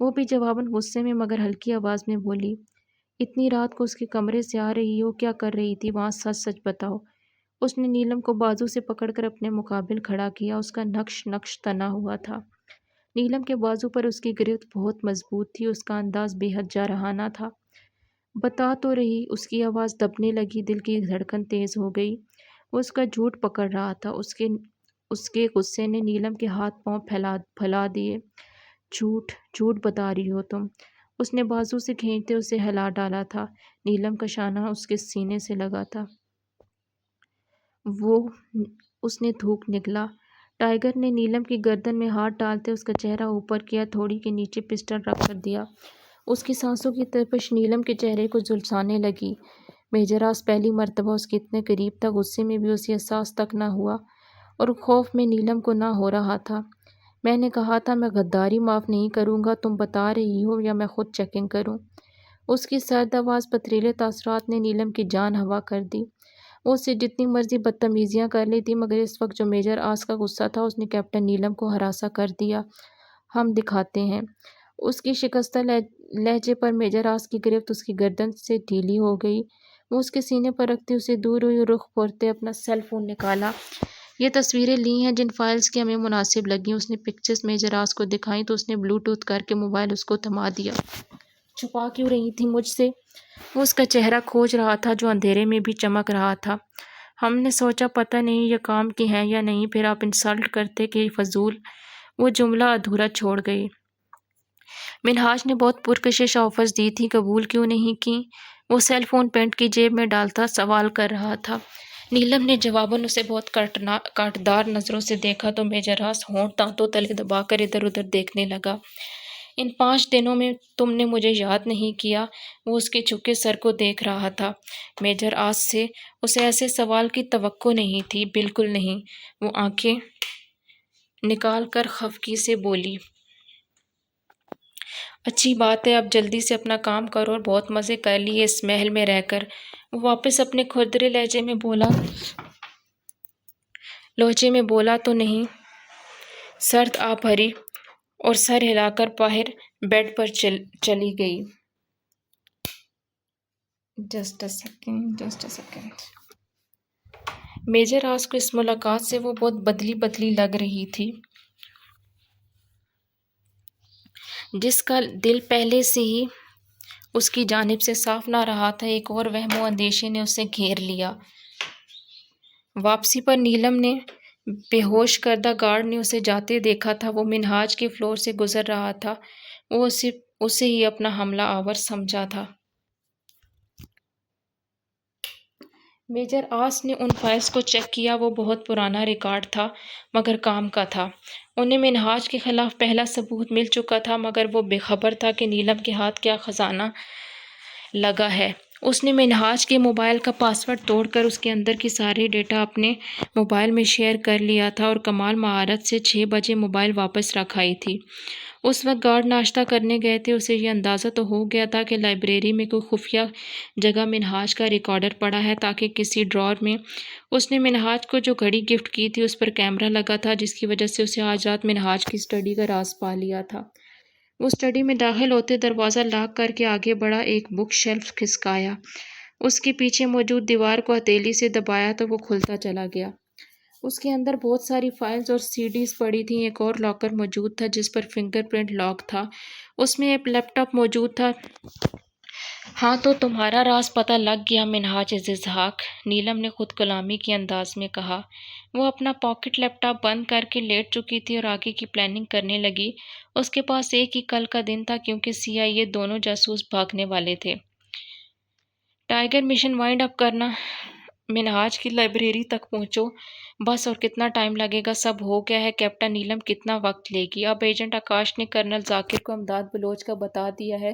وہ بھی جواباً غصے میں مگر ہلکی آواز میں بولی۔ اتنی رات کو اس کے کمرے سے آ رہی ہو، کیا کر رہی تھی وہاں؟ سچ سچ بتاؤ۔ اس نے نیلم کو بازو سے پکڑ کر اپنے مقابل کھڑا کیا۔ اس کا نقش تنا ہوا تھا۔ نیلم کے بازو پر اس کی گرفت بہت مضبوط تھی۔ اس کا انداز بے حد جارحانہ تھا۔ بتا تو رہی۔ اس کی آواز دبنے لگی۔ دل کی دھڑکن تیز ہو گئی۔ وہ اس کا جھوٹ پکڑ رہا تھا۔ اس کے غصے نے نیلم کے ہاتھ پاؤں پھیلا دیے۔ جھوٹ جھوٹ بتا رہی ہو تم؟ اس نے بازو سے کھینچتے اسے ہلا ڈالا تھا۔ نیلم کا شانہ اس کے سینے سے لگا تھا۔ اس نے تھوک نکلا۔ ٹائیگر نے نیلم کی گردن میں ہاتھ ڈالتے اس کا چہرہ اوپر کیا، تھوڑی کے نیچے پسٹل رکھ کر دیا۔ اس کی سانسوں کی تپش نیلم کے چہرے کو جھلسانے لگی۔ میجراس پہلی مرتبہ اس کے اتنے قریب تھا۔ غصے میں بھی اسے احساس تک نہ ہوا اور خوف میں نیلم کو نہ ہو رہا تھا۔ میں نے کہا تھا میں غداری معاف نہیں کروں گا، تم بتا رہی ہو یا میں خود چیکنگ کروں؟ اس کی سرد آواز پتریلے تاثرات نے نیلم کی جان ہوا کر دی۔ وہ اسے جتنی مرضی بدتمیزیاں کر لی تھی، مگر اس وقت جو میجر آس کا غصہ تھا اس نے کیپٹن نیلم کو ہراساں کر دیا۔ ہم دکھاتے ہیں۔ اس کی شکستہ لہجے پر میجر آس کی گرفت اس کی گردن سے ڈھیلی ہو گئی۔ وہ اس کے سینے پر رکھتی اسے دور ہوئی اور رخ پھیرتے اپنا سیل فون نکالا۔ یہ تصویریں لی ہیں جن فائلز کی ہمیں مناسب لگیں۔ اس نے پکچرز میجر آس کو دکھائیں تو اس نے بلوٹوتھ کر کے موبائل اس کو تھما دیا۔ چھپا کیوں رہی تھی مجھ سے؟ وہ اس کا چہرہ کھوج رہا تھا جو اندھیرے میں بھی چمک رہا تھا۔ ہم نے سوچا پتہ نہیں یہ کام کی ہیں یا نہیں، پھر آپ انسلٹ کرتے کہ فضول۔ وہ جملہ ادھورا چھوڑ گئی۔ منہاج نے بہت پرکشش آفرز دی تھی، قبول کیوں نہیں کی؟ وہ سیل فون پینٹ کی جیب میں ڈالتا سوال کر رہا تھا۔ نیلم نے جواباً اسے بہت کاٹدار نظروں سے دیکھا تو میجر آس ہونٹ دانتوں تلے دبا کر ادھر ادھر دیکھنے لگا۔ ان 5 دنوں میں تم نے مجھے یاد نہیں کیا؟ وہ اس کے جھکے سر کو دیکھ رہا تھا۔ میجر آس سے اسے ایسے سوال کی توقع نہیں تھی، بالکل نہیں۔ وہ آنکھیں نکال کر خفگی سے بولی، اچھی بات ہے، اب جلدی سے اپنا کام کرو اور بہت مزے کر لیے اس محل میں رہ کر۔ وہ واپس اپنے کھردرے لہجے میں بولا تو نہیں؟ سرد آ بھری اور سر ہلا کر باہر بیڈ پر چلی گئی۔ Just a second. میجر آس کو اس ملاقات سے وہ بہت بدلی لگ رہی تھی، جس کا دل پہلے سے ہی اس کی جانب سے صاف نہ رہا تھا۔ ایک اور وہم و اندیشے نے اسے گھیر لیا۔ واپسی پر نیلم نے بے ہوش کردہ گارڈ نے اسے جاتے دیکھا تھا۔ وہ منہاج کے فلور سے گزر رہا تھا۔ وہ اسے ہی اپنا حملہ آور سمجھا تھا۔ میجر آس نے ان فائلز کو چیک کیا۔ وہ بہت پرانا ریکارڈ تھا مگر کام کا تھا۔ انہیں منہاج کے خلاف پہلا ثبوت مل چکا تھا، مگر وہ بے خبر تھا کہ نیلم کے ہاتھ کیا خزانہ لگا ہے۔ اس نے منہاج کے موبائل کا پاس ورڈ توڑ کر اس کے اندر کی سارے ڈیٹا اپنے موبائل میں شیئر کر لیا تھا اور کمال مہارت سے 6 بجے موبائل واپس رکھ آئی تھی۔ اس وقت گارڈ ناشتہ کرنے گئے تھے۔ اسے یہ اندازہ تو ہو گیا تھا کہ لائبریری میں کوئی خفیہ جگہ منہاج کا ریکارڈر پڑا ہے، تاکہ کسی ڈرار میں اس نے منہاج کو جو گھڑی گفٹ کی تھی اس پر کیمرہ لگا تھا، جس کی وجہ سے اسے آج رات منہاج کی اسٹڈی کا راز پا لیا تھا۔ وہ اسٹڈی میں داخل ہوتے دروازہ لاک کر کے آگے بڑھا، ایک بک شیلف کھسکایا، اس کے پیچھے موجود دیوار کو ہتھیلی سے دبایا تو وہ کھلتا چلا گیا۔ اس کے اندر بہت ساری فائلز اور سی ڈیز پڑی تھیں۔ ایک اور لاکر موجود تھا جس پر فنگر پرنٹ لاک تھا۔ اس میں ایک لیپ ٹاپ موجود تھا۔ ہاں تو تمہارا راز پتہ لگ گیا منہاج اسحاق، نیلم نے خود کلامی کے انداز میں کہا۔ وہ اپنا پاکٹ لیپ ٹاپ بند کر کے لیٹ چکی تھی اور آگے کی پلاننگ کرنے لگی۔ اس کے پاس ایک ہی کل کا دن تھا، کیونکہ CIA دونوں جاسوس بھاگنے والے تھے۔ ٹائیگر مشن وائنڈ اپ کرنا، منہاج کی لائبریری تک پہنچو بس، اور کتنا ٹائم لگے گا؟ سب ہو گیا ہے۔ کیپٹن نیلم کتنا وقت لے گی؟ اب ایجنٹ آکاش نے کرنل ذاکر کو امداد بلوچ کا بتا دیا ہے،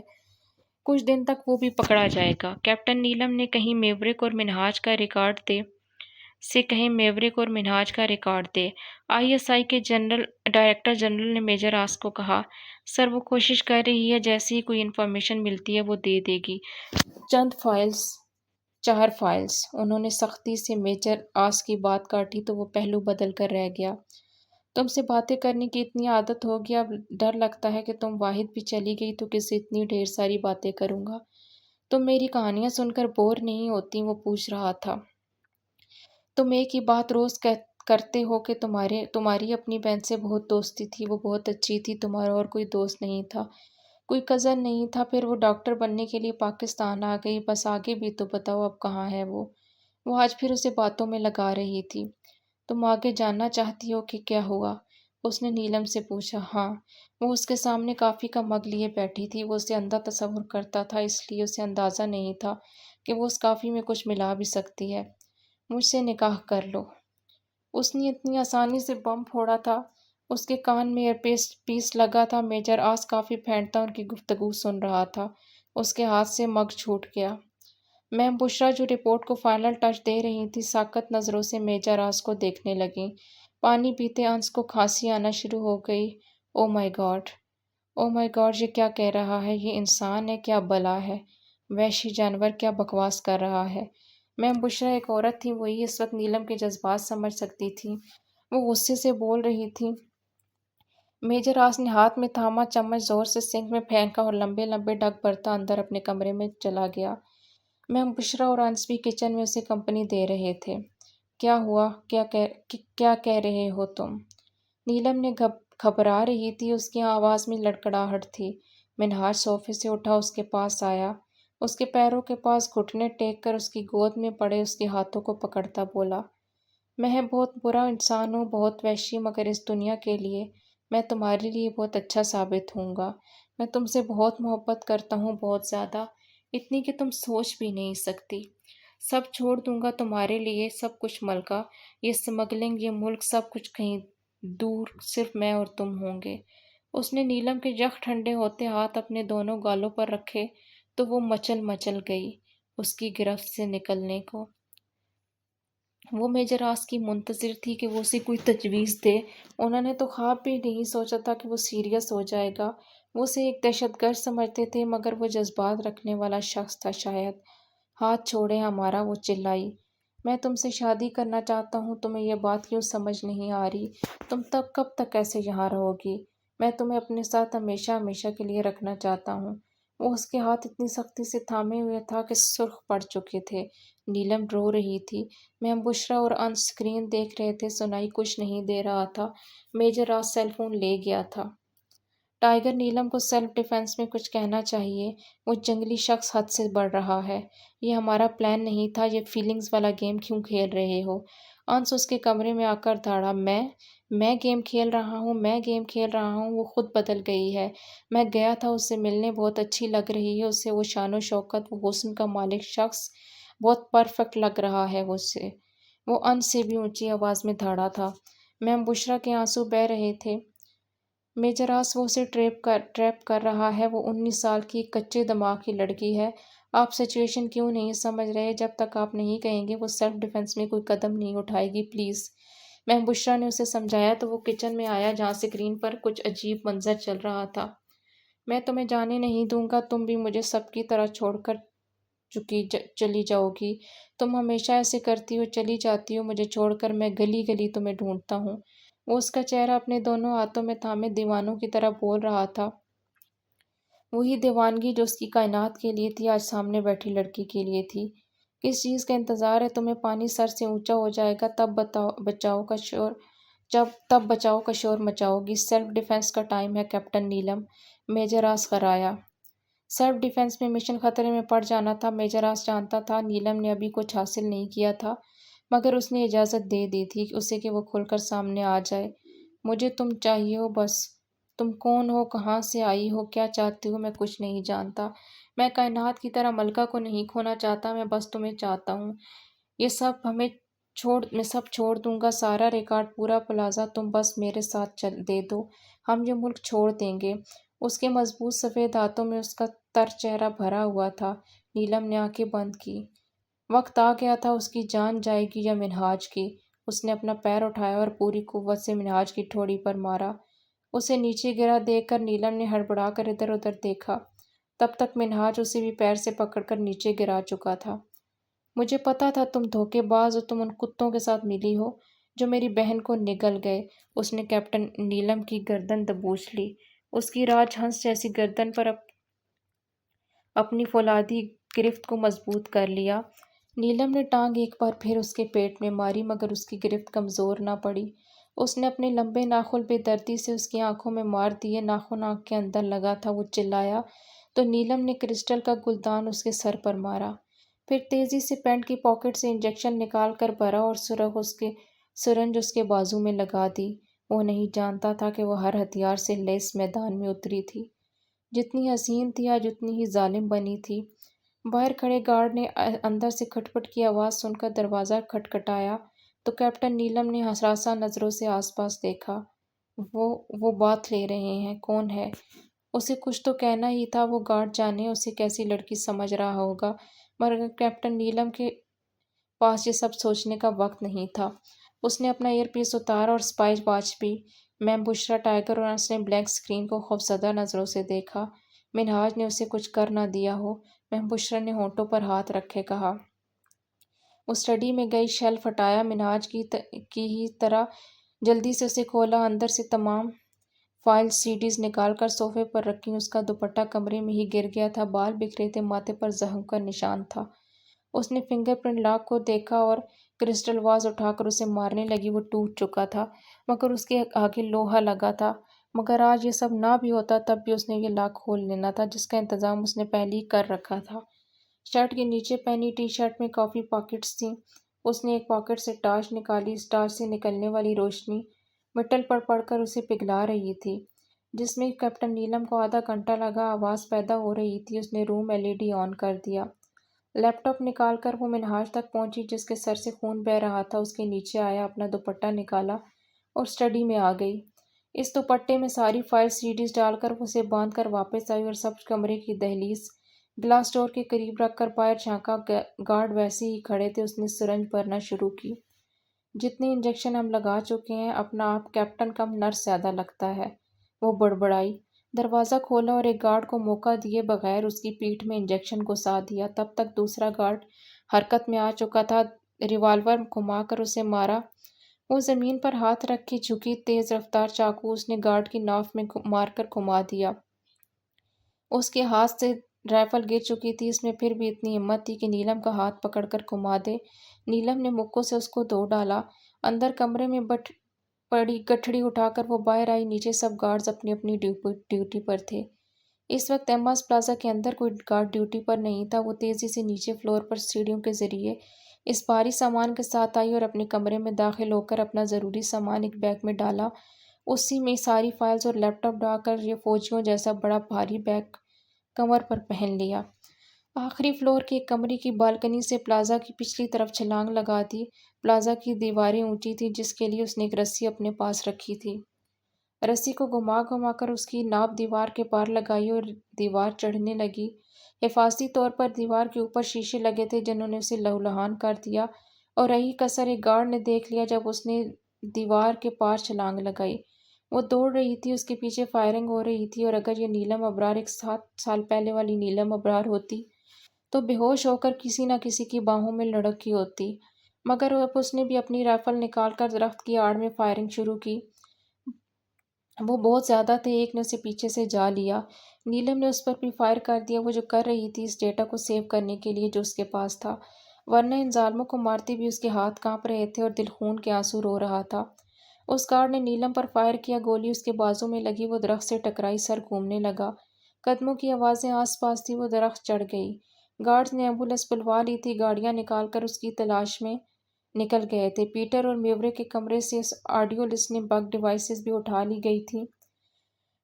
کچھ دن تک وہ بھی پکڑا جائے گا۔ کیپٹن نیلم نے کہیں میوریک اور منہاج کا ریکارڈ دے۔ ISI کے ڈائریکٹر جنرل نے میجر آس کو کہا، سر وہ کوشش کر رہی ہے، جیسے ہی کوئی انفارمیشن ملتی ہے وہ دے دے گی۔ 4 فائلز۔ انہوں نے سختی سے میجر آس کی بات کاٹی تو وہ پہلو بدل کر رہ گیا۔ تم سے باتیں کرنے کی اتنی عادت ہوگی، اب ڈر لگتا ہے کہ تم واحد بھی چلی گئی تو کس سے اتنی ڈھیر ساری باتیں کروں گا۔ تم میری کہانیاں سن کر بور نہیں ہوتی؟ وہ پوچھ رہا تھا۔ تم ایک ہی بات روز کرتے ہو کہ تمہاری اپنی بہن سے بہت دوستی تھی، وہ بہت اچھی تھی، تمہارا اور کوئی دوست نہیں تھا، کوئی کزن نہیں تھا، پھر وہ ڈاکٹر بننے کے لیے پاکستان آ گئی، بس آگے بھی تو بتاؤ اب کہاں ہے وہ؟ وہ آج پھر اسے باتوں میں لگا رہی تھی۔ تم آگے جاننا چاہتی ہو کہ کیا ہوا؟ اس نے نیلم سے پوچھا۔ ہاں۔ وہ اس کے سامنے کافی کا مگ لیے بیٹھی تھی۔ وہ اسے اندھا تصور کرتا تھا، اس لیے اسے اندازہ نہیں تھا کہ وہ اس کافی میں کچھ ملا بھی سکتی ہے۔ مجھ سے نکاح کر لو۔ اس نے اتنی آسانی سے بم پھوڑا تھا؟ اس کے کان میں ایئر پیس لگا تھا۔ میجر آس کافی پھینٹتا ان کی گفتگو سن رہا تھا۔ اس کے ہاتھ سے مگ چھوٹ گیا۔ میم بشریٰ جو رپورٹ کو فائنل ٹچ دے رہی تھی، ساکت نظروں سے میجر آس کو دیکھنے لگیں۔ پانی پیتے انس کو کھانسی آنا شروع ہو گئی۔ او مائی گاڈ! او مائی گاڈ! یہ کیا کہہ رہا ہے؟ یہ انسان ہے؟ کیا بلا ہے؟ وحشی جانور کیا بکواس کر رہا ہے؟ میم بشریٰ ایک عورت تھی، وہی اس وقت نیلم کے جذبات سمجھ سکتی تھی۔ وہ غصے سے بول رہی تھی۔ میجر آس نے ہاتھ میں تھاما چمچ زور سے سنک میں پھینکا اور لمبے لمبے ڈگ بھرتا اندر اپنے کمرے میں چلا گیا۔ میم بشریٰ اور انس بھی کچن میں اسے کمپنی دے رہے تھے۔ کیا ہوا؟ کیا کہہ رہے ہو تم؟ نیلم نے گھبرا رہی تھی، اس کی آواز میں لڑکڑاہٹ تھی۔ منہاج صوفے سے اٹھا اس کے پاس آیا، اس کے پیروں کے پاس گھٹنے ٹیک کر اس کی گود میں پڑے اس کے ہاتھوں کو پکڑتا بولا، میں بہت برا انسان ہوں، بہت وحشی، مگر اس دنیا کے لیے میں تمہارے لیے بہت اچھا ثابت ہوں گا۔ میں تم سے بہت محبت کرتا ہوں، بہت زیادہ، اتنی کہ تم سوچ بھی نہیں سکتی۔ سب چھوڑ دوں گا تمہارے لیے، سب کچھ ملکہ، یہ اسمگلنگ، یہ ملک، سب کچھ کہیں دور صرف میں اور تم ہوں گے۔ اس نے نیلم کے یخ ٹھنڈے ہوتے ہاتھ اپنے دونوں گالوں پر رکھے تو وہ مچل گئی اس کی گرفت سے نکلنے کو۔ وہ میجر آس کی منتظر تھی کہ وہ اسے کوئی تجویز دے۔ انہوں نے تو خواب بھی نہیں سوچا تھا کہ وہ سیریس ہو جائے گا۔ وہ اسے ایک دہشت گرد سمجھتے تھے، مگر وہ جذبات رکھنے والا شخص تھا شاید۔ ہاتھ چھوڑے ہمارا، وہ چلائی۔ میں تم سے شادی کرنا چاہتا ہوں، تمہیں یہ بات کیوں سمجھ نہیں آ رہی؟ تم کب تک ایسے یہاں رہو گی؟ میں تمہیں اپنے ساتھ ہمیشہ ہمیشہ کے لیے رکھنا چاہتا ہوں۔ وہ اس کے ہاتھ اتنی سختی سے تھامے ہوئے تھا کہ سرخ پڑ چکے تھے۔ نیلم رو رہی تھی۔ میم بشریٰ اور انس اسکرین دیکھ رہے تھے، سنائی کچھ نہیں دے رہا تھا۔ میجر آس سیل فون لے گیا تھا۔ ٹائیگر نیلم کو سیلف ڈیفنس میں کچھ کہنا چاہیے۔ وہ جنگلی شخص حد سے بڑھ رہا ہے۔ یہ ہمارا پلان نہیں تھا، یہ فیلنگز والا گیم کیوں کھیل رہے ہو؟ انس اس کے کمرے میں آ کر دھاڑا، میں گیم کھیل رہا ہوں، میں گیم کھیل رہا ہوں، وہ خود بدل گئی ہے۔ میں گیا تھا اس سے ملنے، بہت اچھی لگ رہی ہے اسے، وہ شان و شوکت، وہ حسن کا مالک شخص، بہت پرفیکٹ لگ رہا ہے وہ اسے۔ وہ انس سے بھی اونچی آواز میں دھاڑا تھا۔ میم بشریٰ کے آنسو بہہ رہے تھے۔ میجر آس، وہ اسے ٹریپ کر رہا ہے، وہ 19 سال کی ایک کچے دماغ کی لڑکی ہے۔ آپ سچویشن کیوں نہیں سمجھ رہے؟ جب تک آپ نہیں کہیں گے وہ سیلف ڈیفنس میں کوئی قدم نہیں اٹھائے گی، پلیز۔ میم بشریٰ نے اسے سمجھایا تو وہ کچن میں آیا جہاں اسکرین پر کچھ عجیب منظر چل رہا تھا۔ میں تمہیں جانے نہیں دوں گا، تم بھی مجھے سب کی طرح چھوڑ کر چلی جاؤ گی۔ تم ہمیشہ ایسے کرتی ہو، چلی جاتی ہو مجھے چھوڑ کر، میں گلی گلی تمہیں ڈھونڈتا ہوں۔ وہ اس کا چہرہ اپنے دونوں ہاتھوں میں تھامے دیوانوں کی طرح بول رہا تھا۔ وہی دیوانگی جو اس کی کائنات کے لیے تھی، آج سامنے بیٹھی لڑکی کے لیے تھی۔ کس چیز کا انتظار ہے تمہیں؟ پانی سر سے اونچا ہو جائے گا تب بچاؤ کا شور مچاؤ گی۔ سیلف ڈیفنس کا ٹائم ہے کیپٹن نیلم، میجر آس غرایا۔ سیلف ڈیفنس میں مشن خطرے میں پڑ جانا تھا۔ میجر آس جانتا تھا نیلم نے ابھی کچھ حاصل نہیں کیا تھا، مگر اس نے اجازت دے دی تھی اسے کہ وہ کھل کر سامنے آ جائے۔ مجھے تم چاہیے ہو بس۔ تم کون ہو؟ کہاں سے آئی ہو؟ کیا چاہتی ہو؟ میں کچھ نہیں جانتا۔ میں کائنات کی طرح ملکہ کو نہیں کھونا چاہتا، میں بس تمہیں چاہتا ہوں۔ میں سب چھوڑ دوں گا، سارا ریکارڈ، پورا پلازہ، تم بس میرے ساتھ دے دو، ہم یہ ملک چھوڑ دیں گے۔ اس کے مضبوط سفید ہاتھوں میں اس کا تر چہرہ بھرا ہوا تھا۔ نیلم نے آنکھیں بند کی۔ وقت آ گیا تھا، اس کی جان جائے گی یا منہاج کی۔ اس نے اپنا پیر اٹھایا اور پوری قوت سے منہاج کی ٹھوڑی پر مارا۔ اسے نیچے گرا دیکھ کر نیلم نے ہڑبڑا کر ادھر ادھر دیکھا۔ تب تک منہاج اسے بھی پیر سے پکڑ کر نیچے گرا چکا تھا۔ مجھے پتا تھا تم دھوکے باز ہو، تم ان کتوں کے ساتھ ملی ہو جو میری بہن کو نگل گئے۔ اس نے کیپٹن نیلم کی گردن دبوچ لی، اس کی راج ہنس جیسی گردن پر اپنی فولادی گرفت کو مضبوط کر لیا۔ نیلم نے ٹانگ ایک بار پھر اس کے پیٹ میں ماری، مگر اس کی گرفت کمزور نہ پڑی۔ اس نے اپنے لمبے ناخن بے دردی سے اس کی آنکھوں میں مار دیے۔ ناخن آنکھ کے اندر لگا تھا۔ وہ چلایا تو نیلم نے کرسٹل کا گلدان اس کے سر پر مارا، پھر تیزی سے پینٹ کی پاکٹ سے انجیکشن نکال کر بھرا اور سرنج اس کے بازو میں لگا دی۔ وہ نہیں جانتا تھا کہ وہ ہر ہتھیار سے لیس میدان میں اتری تھی، جتنی حسین تھی آج اتنی ہی ظالم بنی تھی۔ باہر کھڑے گارڈ نے اندر سے کھٹ پٹ کی آواز سن کر دروازہ کھٹکھٹایا تو کیپٹن نیلم نے ہراساں نظروں سے آس پاس دیکھا۔ وہ بات لے رہے ہیں، کون ہے؟ اسے کچھ تو کہنا ہی تھا۔ وہ گارڈ جانے اسے کیسی لڑکی سمجھ رہا ہوگا، مگر کیپٹن نیلم کے پاس یہ سب سوچنے کا وقت نہیں تھا۔ اس نے اپنا ایئر پیس اتارا اور اسپائس واچ بھی۔ میم بشرا ٹائگر اور انس نے بلینک اسکرین کو خوفزدہ نظروں سے دیکھا۔ منہاج نے اسے کچھ کر نہ دیا ہو، میم بشرا نے ہونٹوں پر ہاتھ رکھے کہا۔ وہ اسٹڈی میں گئی، شیلف ہٹایا، منہاج کی ہی طرح جلدی سے اسے کھولا، اندر سے تمام فائل سیڈیز نکال کر صوفے پر رکھیں۔ اس کا دوپٹہ کمرے میں ہی گر گیا تھا، بال بکھرے تھے، ماتھے پر زخم کا نشان تھا۔ اس نے فنگر پرنٹ لاک کو دیکھا اور کرسٹل واز اٹھا کر اسے مارنے لگی۔ وہ ٹوٹ چکا تھا مگر اس کے آگے لوہا لگا تھا۔ مگر آج یہ سب نہ بھی ہوتا تب بھی اس نے یہ لاک کھول لینا تھا جس کا انتظام اس نے پہلے ہی کر رکھا تھا۔ شرٹ کے نیچے پہنی ٹی شرٹ میں کافی پاکٹس تھیں۔ اس نے ایک پاکٹ سے ٹارچ نکالی، اس ٹارچ سے نکلنے والی روشنی مٹل پر پڑ کر اسے پگھلا رہی تھی۔ جس میں کیپٹن نیلم کو آدھا گھنٹہ لگا، آواز پیدا ہو رہی تھی۔ اس نے روم ایل ای ڈی آن کر دیا۔ لیپ ٹاپ نکال کر وہ منہاج تک پہنچی جس کے سر سے خون بہہ رہا تھا۔ اس کے نیچے آیا، اپنا دوپٹہ نکالا اور اسٹڈی میں آ گئی۔ اس دوپٹے میں ساری فائل سیڈیز ڈال کر وہ اسے باندھ کر واپس آئی اور سب کمرے کی دہلیز گلاس ڈور کے قریب رکھ کر باہر جھانکا۔ گارڈ ویسے ہی کھڑے تھے۔ اس نے سرنج بھرنا شروع کی۔ جتنے انجیکشن ہم لگا چکے ہیں، اپنا آپ کیپٹن کم نرس زیادہ لگتا ہے، وہ بڑبڑائی۔ دروازہ کھولا اور ایک گارڈ کو موقع دیے بغیر اس کی پیٹھ میں انجیکشن گھسا دیا۔ تب تک دوسرا گارڈ حرکت میں آ چکا تھا، ریوالور گھما کر اسے مارا۔ وہ زمین پر ہاتھ رکھ کے جھکی، تیز رفتار چاقو اس نے گارڈ کی ناف میں مار کر گھما دیا۔ اس کے ہاتھ سے رائفل گر چکی تھی۔ اس میں پھر بھی اتنی ہمت تھی کہ نیلم کا ہاتھ پکڑ کر گھما دے۔ نیلم نے مکوں سے اس کو دھو ڈالا۔ اندر کمرے میں پڑی گٹھڑی اٹھا کر وہ باہر آئی۔ نیچے سب گارڈز اپنی اپنی ڈیوٹی پر تھے۔ اس وقت ایماز پلازا کے اندر کوئی گارڈ ڈیوٹی پر نہیں تھا۔ وہ تیزی سے نیچے فلور پر سیڑھیوں کے ذریعے اس بھاری سامان کے ساتھ آئی اور اپنے کمرے میں داخل ہو کر اپنا ضروری سامان ایک بیگ میں ڈالا۔ اسی میں ساری فائلز اور لیپ ٹاپ ڈال کر یہ فوجیوں جیسا بڑا بھاری بیگ کمر پر پہن لیا۔ آخری فلور کے ایک کمرے کی بالکنی سے پلازا کی پچھلی طرف چھلانگ لگا دی۔ پلازا کی دیواریں اونچی تھیں جس کے لیے اس نے ایک رسی اپنے پاس رکھی تھی۔ رسی کو گھما گھما کر اس کی ناپ دیوار کے پار لگائی اور دیوار چڑھنے لگی۔ حفاظتی طور پر دیوار کے اوپر شیشے لگے تھے جنہوں نے اسے لہولہان کر دیا، اور رہی کسر ایک گارڈ نے دیکھ لیا جب اس نے دیوار کے پار چھلانگ لگائی۔ وہ دوڑ رہی تھی، اس کے پیچھے فائرنگ ہو رہی تھی، اور اگر یہ نیلم ابرار ایک 7 سال پہلے والی نیلم ابرار ہوتی تو بے ہوش ہو کر کسی نہ کسی کی باہوں میں لڑکی ہوتی۔ مگر اب اس نے بھی اپنی رائفل نکال کر درخت کی آڑ میں فائرنگ شروع کی۔ وہ بہت زیادہ تھے، ایک نے اسے پیچھے سے جا لیا۔ نیلم نے اس پر بھی فائر کر دیا۔ وہ جو کر رہی تھی اس ڈیٹا کو سیو کرنے کے لیے جو اس کے پاس تھا، ورنہ ان ظالموں کو مارتی بھی اس کے ہاتھ کانپ رہے تھے اور دل خون کے آنسو رو رہا تھا۔ اس گارڈ نے نیلم پر فائر کیا، گولی اس کے بازو میں لگی، وہ درخت سے ٹکرائی، سر گھومنے لگا، قدموں کی آوازیں آس پاس تھی، وہ درخت چڑھ گئی۔ گارڈز نے ایمبولینس بلوا لی تھی، گاڑیاں نکال کر اس کی تلاش میں نکل گئے تھے۔ پیٹر اور میورے کے کمرے سے آڈیو لسننگ بگ ڈیوائسز بھی اٹھا لی گئی تھیں۔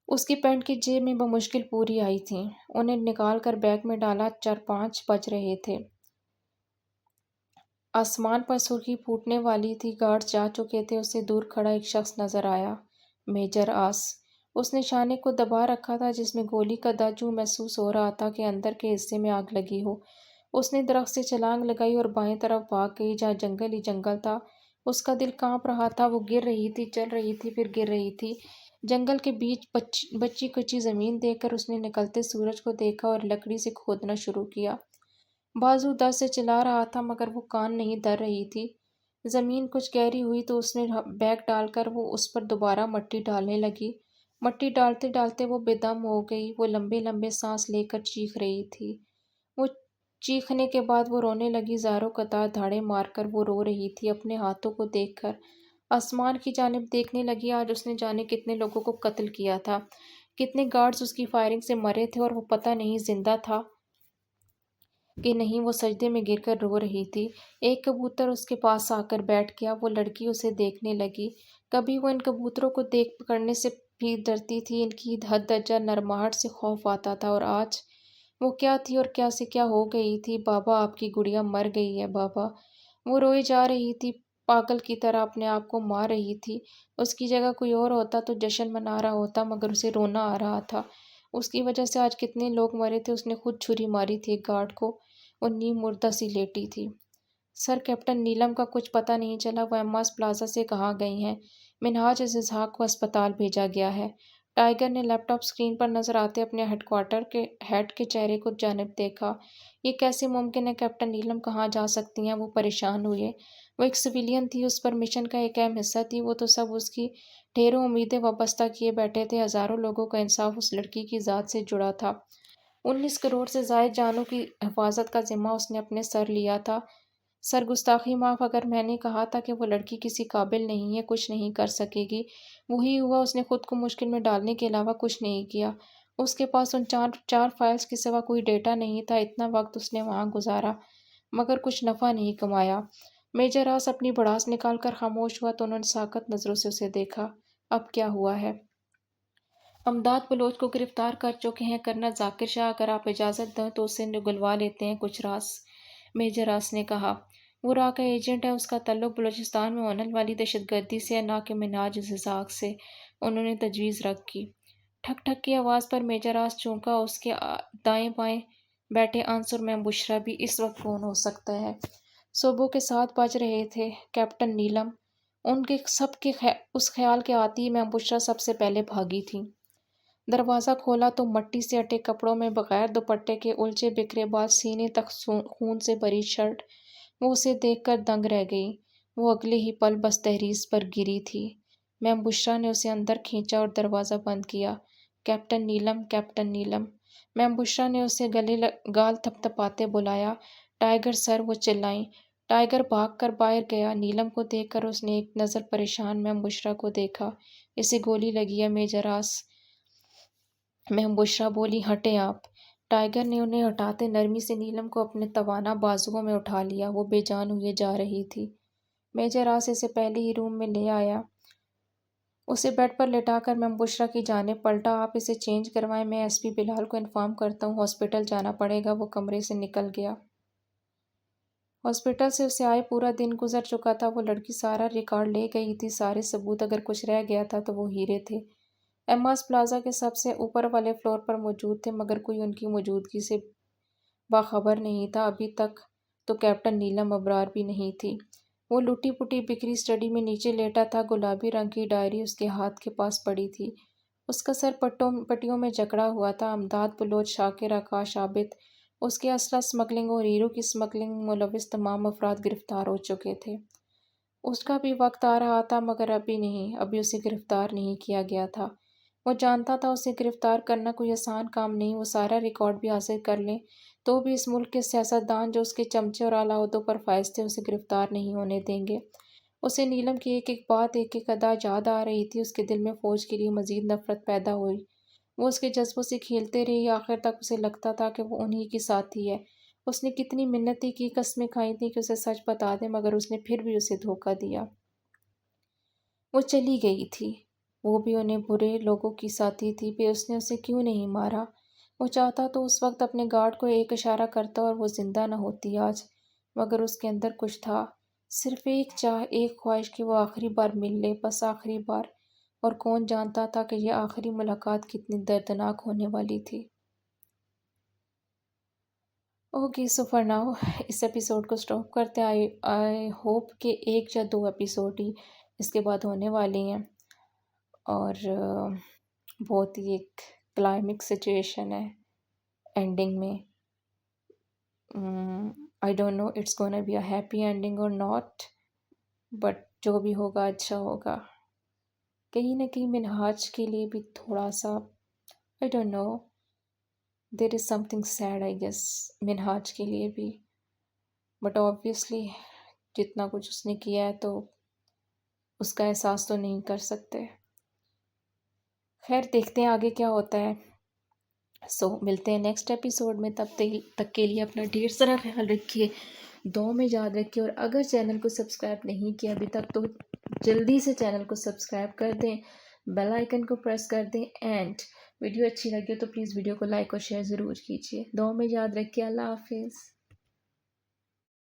اس کی پینٹ کی جیب میں بمشکل پوری آئی تھیں۔ انہیں نکال کر بیگ میں ڈالا۔ 4-5 بج رہے تھے۔ آسمان پر سرخی پھوٹنے والی تھی، گارڈز جا چکے تھے۔ اس سے دور کھڑا ایک شخص نظر آیا، میجر آس۔ اس نے شانے کو دبا رکھا تھا جس میں گولی کا داغ یوں محسوس ہو رہا تھا کہ اندر کے حصے میں آگ لگی ہو۔ اس نے درخت سے چھلانگ لگائی اور بائیں طرف بھاگ گئی جہاں جنگل ہی جنگل تھا۔ اس کا دل کانپ رہا تھا، وہ گر رہی تھی، چل رہی تھی، پھر گر رہی تھی۔ جنگل کے بیچ بچی کچی زمین دیکھ کر اس نے نکلتے سورج کو دیکھا اور لکڑی سے کھودنا شروع کیا۔ بازو درد سے چلا رہا تھا مگر وہ کان نہیں دھر رہی تھی۔ زمین کچھ گہری ہوئی تو اس نے بیگ ڈال کر وہ اس پر دوبارہ مٹی ڈالنے لگی۔ مٹی ڈالتے ڈالتے وہ بے دم ہو گئی۔ وہ لمبے لمبے سانس لے کر چیخ رہی تھی۔ وہ چیخنے کے بعد وہ رونے لگی، زاروں قطار دھاڑے مار کر وہ رو رہی تھی، اپنے ہاتھوں کو دیکھ کر آسمان کی جانب دیکھنے لگی۔ آج اس نے جانے کتنے لوگوں کو قتل کیا تھا، کتنے گارڈز اس کی فائرنگ سے مرے تھے، اور وہ پتہ نہیں زندہ تھا کہ نہیں۔ وہ سجدے میں گر کر رو رہی تھی۔ ایک کبوتر اس کے پاس آ کر بیٹھ گیا۔ وہ لڑکی اسے دیکھنے لگی۔ کبھی وہ ان کبوتروں کو دیکھ پکڑنے سے بھی ڈرتی تھی، ان کی حد درجہ نرماہٹ سے خوف آتا تھا، اور آج وہ کیا تھی اور کیا سے کیا ہو گئی تھی۔ بابا، آپ کی گڑیا مر گئی ہے بابا۔ وہ روئے جا رہی تھی، پاگل کی طرح اپنے آپ کو مار رہی تھی۔ اس کی جگہ کوئی اور ہوتا تو جشن منا رہا ہوتا، مگر اسے رونا آ رہا تھا۔ اس کی وجہ سے آج کتنے لوگ مرے تھے۔ اس نے خود چھری ماری تھی ایک گارڈ کو، وہ نیم مردہ سی لیٹی تھی۔ سر کیپٹن نیلم کا کچھ پتہ نہیں چلا، وہ ایماز پلازا سے کہاں گئی ہیں؟ منہاج اسحاق کو اسپتال بھیجا گیا ہے۔ ٹائیگر نے لیپ ٹاپ اسکرین پر نظر آتے اپنے ہیڈ کوارٹر کے ہیڈ کے چہرے کو جانب دیکھا۔ یہ کیسے ممکن ہے؟ کیپٹن نیلم کہاں جا سکتی ہیں؟ وہ پریشان ہوئے۔ وہ ایک سویلین تھی، اس پر مشن کا ایک اہم حصہ تھی، وہ تو سب اس کی ڈھیروں امیدیں وابستہ کیے بیٹھے تھے، ہزاروں لوگوں کا انصاف اس لڑکی کی ذات سے جڑا تھا۔ 19 کروڑ سے زائد جانوں کی حفاظت کا ذمہ اس نے اپنے سر لیا تھا۔ سر گستاخی معاف، اگر میں نے کہا تھا کہ وہ لڑکی کسی قابل نہیں ہے، کچھ نہیں کر سکے گی، وہی ہوا۔ اس نے خود کو مشکل میں ڈالنے کے علاوہ کچھ نہیں کیا۔ اس کے پاس ان چار فائلز کے سوا کوئی ڈیٹا نہیں تھا۔ اتنا وقت اس نے وہاں گزارا مگر کچھ نفع نہیں کمایا۔ میجر راس اپنی بڑاس نکال کر خاموش ہوا تو انہوں نے ساکت نظروں سے اسے دیکھا۔ اب کیا ہوا ہے؟ امداد بلوچ کو گرفتار کر چکے ہیں کرنل ذاکر شاہ، اگر آپ اجازت دیں تو اسے نگلوا لیتے ہیں کچھ راز، میجر راس نے کہا۔ وہ را کا ایجنٹ ہے، اس کا تعلق بلوچستان میں ہونے والی دہشت گردی سے ہے، نہ کہ منہاج اسحاق سے، انہوں نے تجویز رکھ کی۔ ٹھک ٹھک کی آواز پر میجر راس چونکا۔ اس کے دائیں بائیں بیٹھے عنصر میں بشرا بھی اس وقت کون ہو سکتا ہے؟ صبح کے 7 بج رہے تھے۔ کیپٹن نیلم ان کے سب کے اس خیال کے آتی ہی میں بشرا سب سے پہلے بھاگی تھی۔ دروازہ کھولا تو مٹی سے اٹے کپڑوں میں بغیر دوپٹے کے الجھے بکھرے بال، سینے تک خون سے بھری شرٹ، وہ اسے دیکھ کر دنگ رہ گئی۔ وہ اگلے ہی پل بس تحریر پر گری تھی۔ میم بشرا نے اسے اندر کھینچا اور دروازہ بند کیا۔ کیپٹن نیلم، کیپٹن نیلم، میم بشرا نے اسے گال تھپتھپاتے بلایا۔ ٹائیگر سر، وہ چلائیں۔ ٹائیگر بھاگ کر باہر گیا۔ نیلم کو دیکھ کر اس نے ایک نظر پریشان میم بشرا کو دیکھا۔ اسے گولی لگی ہے میجر راس، میم بشرا بولی۔ ہٹیں آپ۔ ٹائیگر نے انہیں ہٹاتے نرمی سے نیلم کو اپنے توانا بازوؤں میں اٹھا لیا۔ وہ بے جان ہوئے جا رہی تھی۔ میجر راس اسے پہلے ہی روم میں لے آیا۔ اسے بیڈ پر لٹا کر میم بشرا کی جانب پلٹا۔ آپ اسے چینج کروائیں، میں ایس پی بلال کو انفارم کرتا ہوں، ہاسپٹل جانا پڑے گا۔ وہ کمرے سے نکل گیا۔ ہاسپٹل سے اسے آئے پورا دن گزر چکا تھا۔ وہ لڑکی سارا ریکارڈ لے گئی تھی، سارے ثبوت، اگر کچھ رہ گیا تھا تو وہ ہیرے تھے۔ ایماز پلازا کے سب سے اوپر والے فلور پر موجود تھے مگر کوئی ان کی موجودگی سے باخبر نہیں تھا۔ ابھی تک تو کیپٹن نیلم ابرار بھی نہیں تھی۔ وہ لٹی پٹی بکھری اسٹڈی میں نیچے لیٹا تھا، گلابی رنگ کی ڈائری اس کے ہاتھ کے پاس پڑی تھی۔ اس کا سر پٹیوں میں جکڑا ہوا تھا۔ امداد بلوچ، شاکر، آکاش، عابد، اس کے اسلحہ اسمگلنگ اور ہیرو کی اسمگلنگ میں ملوث تمام افراد گرفتار ہو چکے تھے۔ اس کا بھی وقت آ رہا تھا مگر ابھی نہیں، ابھی اسے گرفتار نہیں کیا گیا تھا۔ وہ جانتا تھا اسے گرفتار کرنا کوئی آسان کام نہیں، وہ سارا ریکارڈ بھی حاصل کر لیں تو بھی اس ملک کے سیاستدان جو اس کے چمچے اور اعلیٰ عہدوں پر فائز تھے اسے گرفتار نہیں ہونے دیں گے۔ اسے نیلم کی ایک ایک بات، ایک ایک ادا یاد آ رہی تھی۔ اس کے دل میں فوج کے لیے مزید نفرت پیدا ہوئی۔ وہ اس کے جذبوں سے کھیلتے رہی، آخر تک اسے لگتا تھا کہ وہ انہی کی ساتھی ہے۔ اس نے کتنی منتیں کی، قسمیں کھائی تھیں کہ اسے سچ بتا دے مگر اس نے پھر بھی اسے دھوکہ دیا۔ وہ چلی گئی تھی، وہ بھی انہیں برے لوگوں کی ساتھی تھی، پھر اس نے اسے کیوں نہیں مارا؟ وہ چاہتا تو اس وقت اپنے گارڈ کو ایک اشارہ کرتا اور وہ زندہ نہ ہوتی آج، مگر اس کے اندر کچھ تھا، صرف ایک چاہ، ایک خواہش کہ وہ آخری بار مل لے، بس آخری بار، اور کون جانتا تھا کہ یہ آخری ملاقات کتنی دردناک ہونے والی تھی۔ اوکے، سو فار ناؤ اس ایپیسوڈ کو سٹاپ کرتے ہیں۔ آئی ہوپ کہ 1 یا 2 ایپیسوڈ ہی اس کے بعد ہونے والے ہیں، اور بہت ہی ایک کلائمیکس سچویشن ہے اینڈنگ میں۔ I don't know it's gonna be a happy ending اور ناٹ، بٹ جو بھی ہوگا اچھا ہوگا۔ کہیں نہ کہیں منہاج کے لیے بھی تھوڑا سا، I don't know, there is some thing said I guess Minhaj کے لیے بھی، بٹ آبویسلی جتنا کچھ اس نے کیا ہے تو اس کا احساس تو نہیں کر سکتے۔ خیر، دیکھتے ہیں آگے کیا ہوتا ہے۔ ملتے ہیں نیکسٹ ایپیسوڈ میں، تب تک کے لیے اپنا ڈھیر سارا خیال رکھیے، دعاؤں میں یاد رکھیے، اور اگر چینل کو سبسکرائب نہیں کیا ابھی تک تو جلدی سے چینل کو سبسکرائب کر دیں، بیل آئیکن کو پریس کر دیں، اینڈ ویڈیو اچھی لگے تو پلیز ویڈیو کو لائک اور شیئر ضرور کیجیے۔ دعاؤں میں یاد رکھیے۔ اللہ حافظ۔